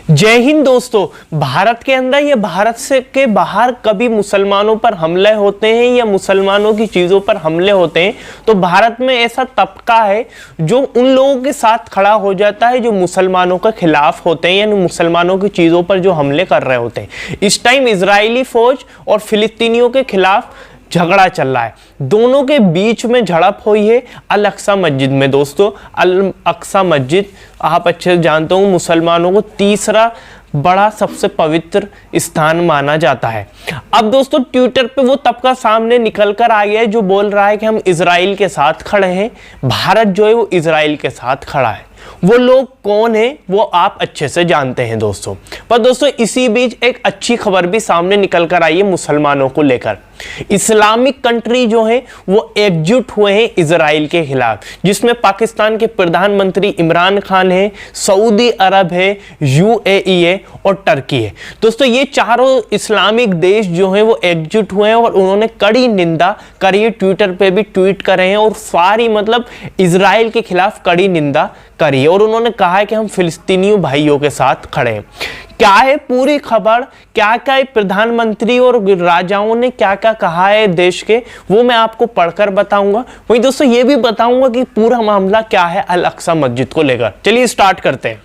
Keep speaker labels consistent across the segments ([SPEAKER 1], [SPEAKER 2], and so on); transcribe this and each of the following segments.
[SPEAKER 1] जय हिंद दोस्तों। भारत के अंदर या भारत से के बाहर कभी मुसलमानों पर हमले होते हैं या मुसलमानों की चीज़ों पर हमले होते हैं तो भारत में ऐसा तबका है जो उन लोगों के साथ खड़ा हो जाता है जो मुसलमानों के खिलाफ होते हैं यानी मुसलमानों की चीज़ों पर जो हमले कर रहे होते हैं। इस टाइम इजरायली फौज और फिलिस्तीनियों के खिलाफ झगड़ा चल रहा है। दोनों के बीच में झड़प हुई है अल अक्सा मस्जिद में। दोस्तों, अल अक्सा मस्जिद आप अच्छे से जानते हो मुसलमानों को तीसरा बड़ा सबसे पवित्र स्थान माना जाता है। अब दोस्तों ट्विटर पे वो तबका सामने निकल कर आ गया है जो बोल रहा है कि हम इजराइल के साथ खड़े हैं। भारत जो है वो इजराइल के साथ खड़ा है। वो लोग कौन है वो आप अच्छे से जानते हैं दोस्तों। पर दोस्तों इसी बीच एक अच्छी खबर भी सामने निकल कर आई है मुसलमानों को लेकर। इस्लामिक कंट्री जो है वो एकजुट हुए हैं इजराइल के खिलाफ, जिसमें पाकिस्तान के प्रधानमंत्री इमरान खान है, सऊदी अरब है, यूएई है और टर्की है। दोस्तों ये चारों इस्लामिक देश जो हैं वो एकजुट हुए हैं और उन्होंने कड़ी निंदा करी है। ट्विटर पे भी ट्वीट कर रहे हैं और सारी इजराइल के खिलाफ कड़ी निंदा करी है और उन्होंने कहा है कि हम फिलिस्तीनियों भाइयों के साथ खड़े हैं। क्या है पूरी खबर, क्या क्या प्रधानमंत्री और राजाओं ने क्या क्या कहा है देश के, वो मैं आपको पढ़कर बताऊंगा। वहीं दोस्तों ये भी बताऊंगा कि पूरा मामला क्या है अल अक्सा मस्जिद को लेकर। चलिए स्टार्ट करते हैं।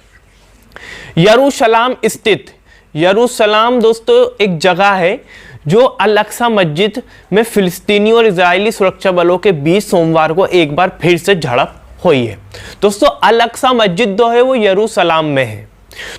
[SPEAKER 1] यरूशलेम स्थित यरूशलेम दोस्तों एक जगह है जो अल अक्सा मस्जिद में फिलिस्तीनी और इजरायली सुरक्षा बलों के बीच सोमवार को एक बार फिर से झड़प हुई है। दोस्तों अल अक्सा मस्जिद जो है वो यरूशलेम में है,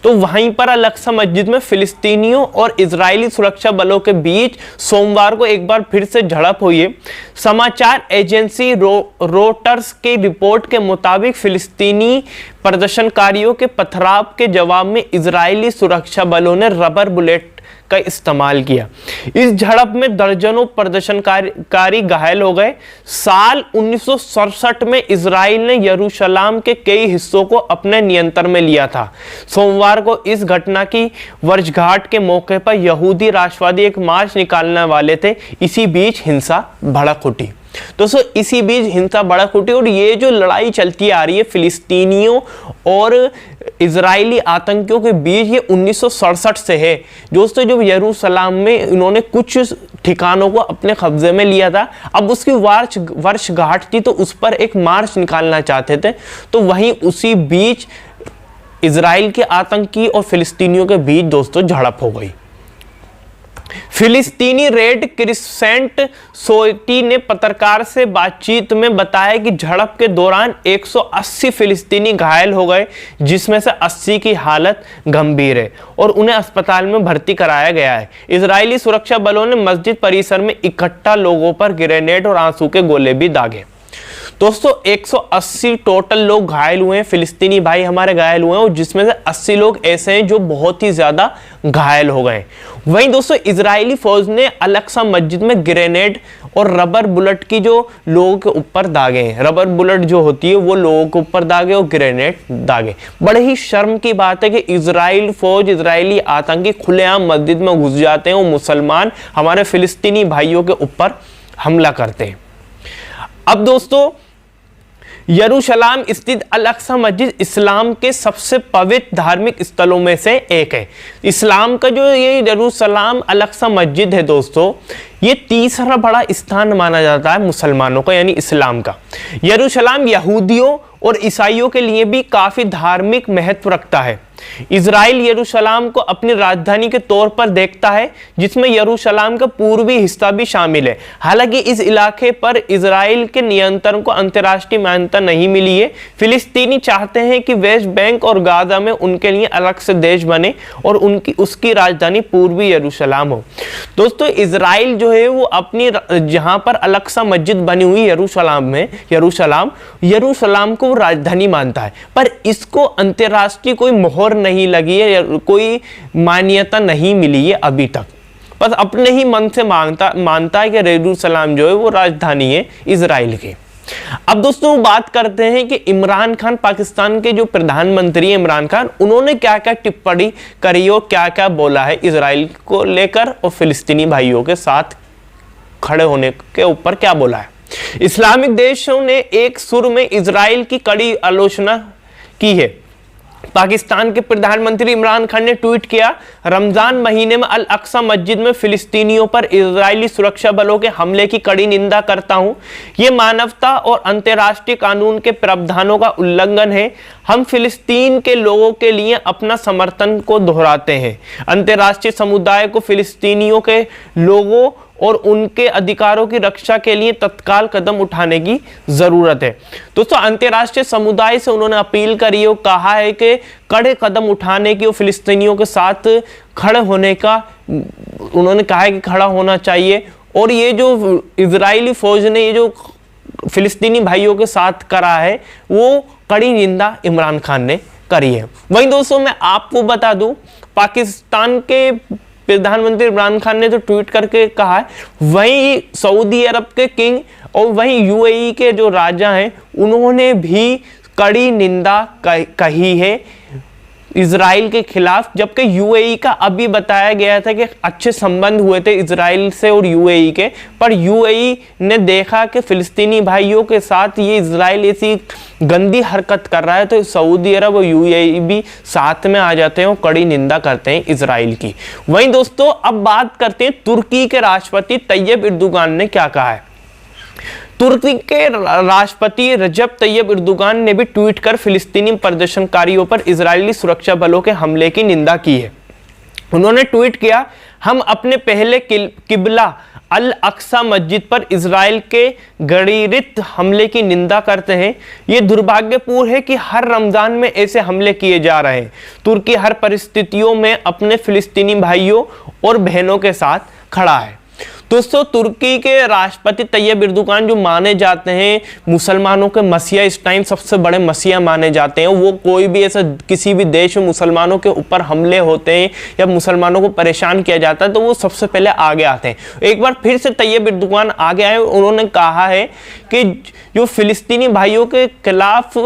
[SPEAKER 1] तो वहीं पर अल अक्सा मस्जिद में फिलिस्तीनियों और इजरायली सुरक्षा बलों के बीच सोमवार को एक बार फिर से झड़प हुई है। समाचार एजेंसी रोटर्स की रिपोर्ट के मुताबिक फिलिस्तीनी प्रदर्शनकारियों के पथराव के जवाब में इजरायली सुरक्षा बलों ने रबर बुलेट का इस्तेमाल किया। इस झड़प में दर्जनों प्रदर्शनकारी घायल हो गए। साल 1967 में इजराइल ने यरूशलेम के कई हिस्सों को अपने नियंत्रण में लिया था। सोमवार को इस घटना की वर्षगांठ के मौके पर यहूदी राष्ट्रवादी एक मार्च निकालने वाले थे। इसी बीच हिंसा भड़क उठी। दोस्तों इसी बीच हिंसा भड़क उठी और ये जो लड़ाई चलती आ रही है फिलिस्तीनियों और इजरायली आतंकियों के बीच, ये 1967 से है। दोस्तों जो यरूशलेम में इन्होंने कुछ ठिकानों को अपने कब्जे में लिया था, अब उसकी वर्षगांठ थी तो उस पर एक मार्च निकालना चाहते थे। तो वहीं उसी बीच इजराइल के आतंकी और फिलिस्तीनियों के बीच दोस्तों झड़प हो गई। फिलिस्तीनी रेड क्रिसेंट सोसाइटी ने पत्रकार से बातचीत में बताया कि झड़प के दौरान 180 फिलिस्तीनी घायल हो गए, जिसमें से 80 की हालत गंभीर है और उन्हें अस्पताल में भर्ती कराया गया है। इजरायली सुरक्षा बलों ने मस्जिद परिसर में इकट्ठा लोगों पर ग्रेनेड और आंसू के गोले भी दागे। दोस्तों 180 टोटल लोग घायल हुए हैं, फिलिस्तीनी भाई हमारे घायल हुए हैं और जिसमें से 80 लोग ऐसे हैं जो बहुत ही ज्यादा घायल हो गए। वहीं दोस्तों इजरायली फौज ने अल अक्सा मस्जिद में ग्रेनेड और रबर बुलेट की जो लोगों के ऊपर दागे हैं, रबर बुलेट जो होती है वो लोगों के ऊपर दागे और ग्रेनेड दागे। बड़े ही शर्म की बात है कि इजराइल फौज, इजरायली आतंकी खुलेआम मस्जिद में घुस जाते हैं और मुसलमान हमारे फिलिस्तीनी भाइयों के ऊपर हमला करते हैं। अब दोस्तों यरूशलेम स्थित अल अक्सा मस्जिद इस्लाम के सबसे पवित्र धार्मिक स्थलों में से एक है। इस्लाम का जो ये यरूशलेम अल अक्सा मस्जिद है दोस्तों, ये तीसरा बड़ा स्थान माना जाता है मुसलमानों का यानी इस्लाम का। यरूशलेम यहूदियों और ईसाइयों के लिए भी काफी धार्मिक महत्व रखता है। इजराइल यरूशलेम को अपनी राजधानी के तौर पर देखता है, जिसमें यरूशलेम का पूर्वी हिस्सा भी शामिल है। हालांकि इस इलाके पर इजराइल के नियंत्रण को अंतर्राष्ट्रीय मान्यता नहीं मिली है। फिलिस्तीनी चाहते हैं कि वेस्ट बैंक और गाजा में उनके लिए अलग से देश बने और उसकी राजधानी पूर्वी यरूशलेम हो। दोस्तों इजराइल जो है वो अपनी जहां पर अल अक्सा मस्जिद बनी हुई यरूशलेम को राजधानी मानता है, पर इसको अंतर्राष्ट्रीय कोई मोहर नहीं लगी है, कोई मान्यता नहीं मिली है अभी तक। बस अपने ही मन से मानता है कि यरूशलेम जो है वो राजधानी है इजराइल की। अब दोस्तों बात करते हैं कि इमरान खान, पाकिस्तान के जो प्रधानमंत्री इमरान खान, उन्होंने क्या क्या टिप्पणी करी और क्या क्या बोला है इजराइल को लेकर और फिलिस्तीनी भाइयों के साथ खड़े होने के ऊपर क्या बोला है। इस्लामिक देशों ने एक सुर में इजराइल की कड़ी आलोचना की है। पाकिस्तान के प्रधानमंत्री इमरान खान ने ट्वीट किया, रमजान महीने में अल अक्सा मस्जिद में फिलिस्तीनियों पर इजरायली सुरक्षा बलों के हमले की कड़ी निंदा करता हूं। यह मानवता और अंतर्राष्ट्रीय कानून के प्रावधानों का उल्लंघन है। हम फिलिस्तीन के लोगों के लिए अपना समर्थन को दोहराते हैं। अंतर्राष्ट्रीय समुदाय को फिलिस्तीनियों के लोगों और उनके अधिकारों की रक्षा के लिए तत्काल कदम उठाने की जरूरत है। दोस्तों, अंतर्राष्ट्रीय समुदाय से उन्होंने अपील करी और कहा है कि कड़े कदम उठाने की और फिलिस्तीनियों के साथ खड़े होने का उन्होंने कहा है कि खड़ा होना चाहिए। और ये जो इजरायली फौज ने ये जो फिलिस्तीनी भाइयों के साथ करा है वो कड़ी निंदा इमरान खान ने करी है। वहीं दोस्तों, मैं आपको बता दूं, पाकिस्तान के प्रधानमंत्री इमरान खान ने तो ट्वीट करके कहा है, वहीं सऊदी अरब के किंग और वहीं यूएई के जो राजा हैं उन्होंने भी कड़ी निंदा कही है इजराइल के खिलाफ। जबकि यूएई का अभी बताया गया था कि अच्छे संबंध हुए थे इजराइल से और यूएई के, पर यूएई ने देखा कि फिलिस्तीनी भाइयों के साथ ये इजराइल ऐसी गंदी हरकत कर रहा है, तो सऊदी अरब और यूएई भी साथ में आ जाते हैं और कड़ी निंदा करते हैं इजराइल की। वहीं दोस्तों, अब बात करते हैं तुर्की के राष्ट्रपति तैयब एर्दोगान ने क्या कहा है। तुर्की के राष्ट्रपति रजब तैयब एर्दोगान ने भी ट्वीट कर फिलिस्तीनी प्रदर्शनकारियों पर इजरायली सुरक्षा बलों के हमले की निंदा की है। उन्होंने ट्वीट किया, हम अपने पहले किबला अल अक्सा मस्जिद पर इजराइल के गणित हमले की निंदा करते हैं। यह दुर्भाग्यपूर्ण है कि हर रमजान में ऐसे हमले किए जा रहे हैं। तुर्की हर परिस्थितियों में अपने फिलिस्तीनी भाइयों और बहनों के साथ खड़ा है। दोस्तों, तुर्की के राष्ट्रपति तैयब एर्दोगान जो माने जाते हैं मुसलमानों के मसीहा, इस टाइम सबसे बड़े मसीहा माने जाते हैं। वो कोई भी ऐसा किसी भी देश में मुसलमानों के ऊपर हमले होते हैं या मुसलमानों को परेशान किया जाता है तो वो सबसे पहले आगे आते हैं। एक बार फिर से तैयब एर्दोगान आगे आए, उन्होंने कहा है कि जो फिलिस्तीनी भाइयों के खिलाफ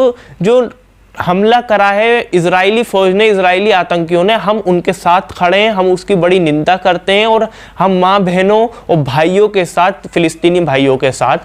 [SPEAKER 1] जो हमला करा है इजरायली फौज ने, इजरायली आतंकियों ने, हम उनके साथ खड़े हैं, हम उसकी बड़ी निंदा करते हैं और हम माँ बहनों और भाइयों के साथ, फिलिस्तीनी भाइयों के साथ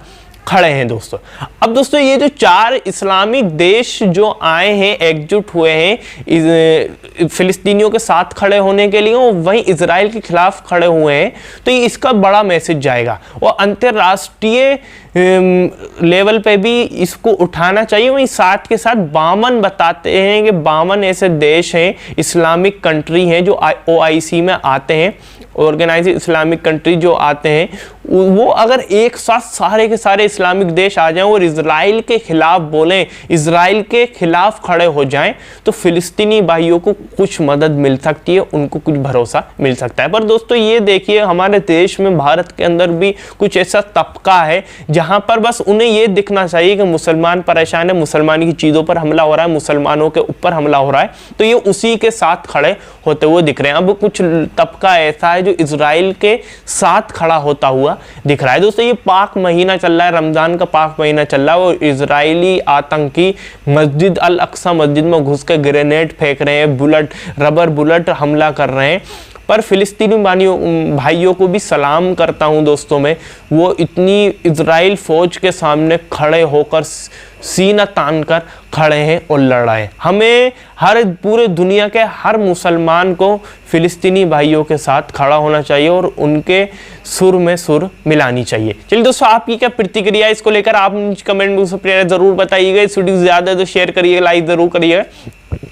[SPEAKER 1] खड़े हैं। दोस्तों, अब दोस्तों ये जो 4 इस्लामिक देश जो आए हैं, एकजुट हुए हैं फिलिस्तीनियों के साथ खड़े होने के लिए और वहीं इजराइल के खिलाफ खड़े हुए हैं, तो ये इसका बड़ा मैसेज जाएगा और अंतर्राष्ट्रीय लेवल पे भी इसको उठाना चाहिए। वहीं साथ के साथ 52 बताते हैं कि 52 ऐसे देश हैं, इस्लामिक कंट्री हैं जो OIC में आते हैं, ऑर्गेनाइज इस्लामिक कंट्री जो आते हैं, वो अगर एक साथ सारे के सारे इस्लामिक देश आ जाएं और इजराइल के खिलाफ बोलें, इजराइल के खिलाफ खड़े हो जाएं, तो फिलिस्तीनी भाइयों को कुछ मदद मिल सकती है, उनको कुछ भरोसा मिल सकता है। पर दोस्तों ये देखिए, हमारे देश में, भारत के अंदर भी कुछ ऐसा तबका है जहां पर बस उन्हें ये दिखना चाहिए कि मुसलमान परेशान है, मुसलमान की चीज़ों पर हमला हो रहा है, मुसलमानों के ऊपर हमला हो रहा है, तो ये उसी के साथ खड़े होते हुए दिख रहे हैं। अब कुछ तबका ऐसा है जो इजराइल के साथ खड़ा होता हुआ दिख रहा है। दोस्तों, ये पाक महीना चल रहा है, रमजान का पाक महीना चल रहा है और इजरायली आतंकी मस्जिद अल अक्सा मस्जिद में घुस के ग्रेनेड फेंक रहे हैं, रबर बुलेट हमला कर रहे हैं। पर फिलिस्तीनी भाइयों को भी सलाम करता हूं दोस्तों मैं, वो इतनी इजराइल फौज के सामने खड़े होकर सीना तान कर खड़े हैं और लड़ रहे हैं। हमें हर पूरे दुनिया के हर मुसलमान को फिलिस्तीनी भाइयों के साथ खड़ा होना चाहिए और उनके सुर में सुर मिलानी चाहिए। चलिए दोस्तों, आपकी क्या प्रतिक्रिया इसको लेकर आप कमेंट में जरूर बताइएगा। इस वीडियो ज़्यादा तो शेयर करिएगा, लाइक जरूर करिएगा।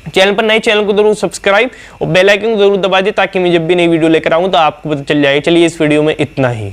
[SPEAKER 1] चैनल पर नए चैनल को जरूर सब्सक्राइब और बेल आइकन को जरूर दबा दीजिए ताकि मैं जब भी नई वीडियो लेकर आऊँ तो आपको पता चल जाएगा। चलिए, इस वीडियो में इतना ही।